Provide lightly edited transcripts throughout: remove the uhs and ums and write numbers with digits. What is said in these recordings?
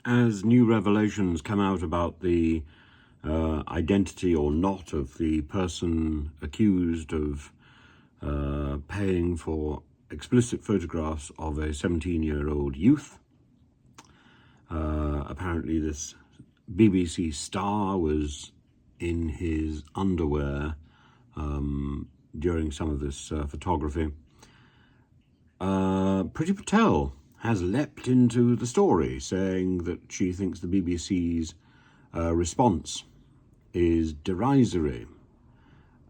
As new revelations come out about the identity or not of the person accused of paying for explicit photographs of a 17-year-old youth, apparently this BBC star was in his underwear during some of this photography. Priti Patel has leapt into the story, saying that she thinks the BBC's response is derisory,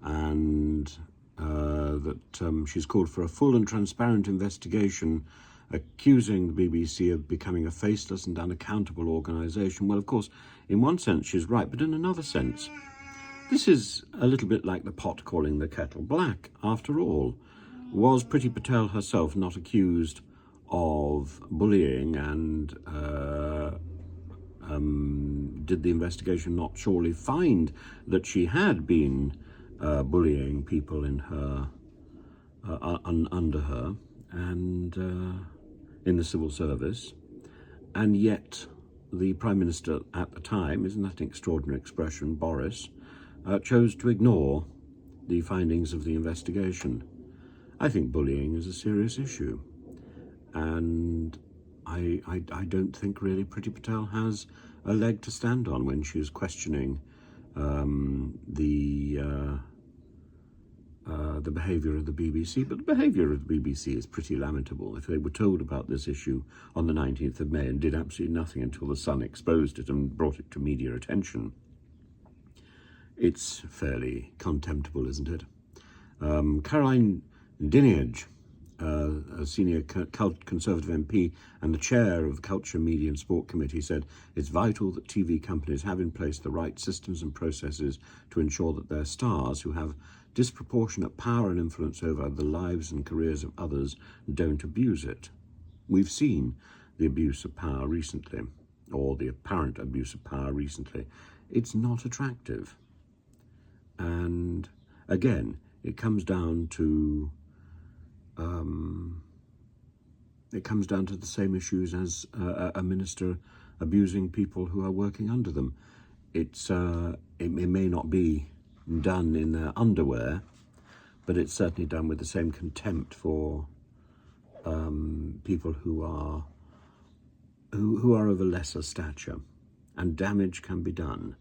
and that she's called for a full and transparent investigation, accusing the BBC of becoming a faceless and unaccountable organisation. Well, of course, in one sense she's right, but in another sense, this is a little bit like the pot calling the kettle black. After all, was Priti Patel herself not accused of bullying, and did the investigation not surely find that she had been bullying people in her under her and in the civil service? And yet the Prime Minister at the time, isn't that an extraordinary expression, Boris, chose to ignore the findings of the investigation. I think bullying is a serious issue, and I don't think really Priti Patel has a leg to stand on when she is questioning the behaviour of the BBC. But the behaviour of the BBC is pretty lamentable. If they were told about this issue on the 19th of May and did absolutely nothing until the Sun exposed it and brought it to media attention, it's fairly contemptible, isn't it? Caroline Dinenage, a senior Conservative MP and the chair of the Culture, Media and Sport Committee, said it's vital that TV companies have in place the right systems and processes to ensure that their stars, who have disproportionate power and influence over the lives and careers of others, don't abuse it. We've seen the abuse of power recently, or the apparent abuse of power recently. It's not attractive. And again, it comes down to the same issues as a minister abusing people who are working under them. It may not be done in their underwear, but it's certainly done with the same contempt for people who are of a lesser stature, and damage can be done.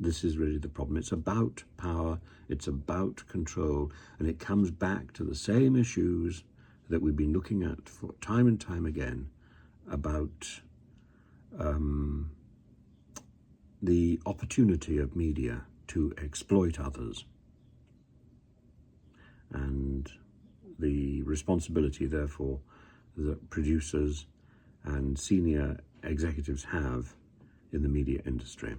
This is really the problem. It's about power, it's about control, and it comes back to the same issues that we've been looking at for time and time again about the opportunity of media to exploit others, and the responsibility, therefore, that producers and senior executives have in the media industry.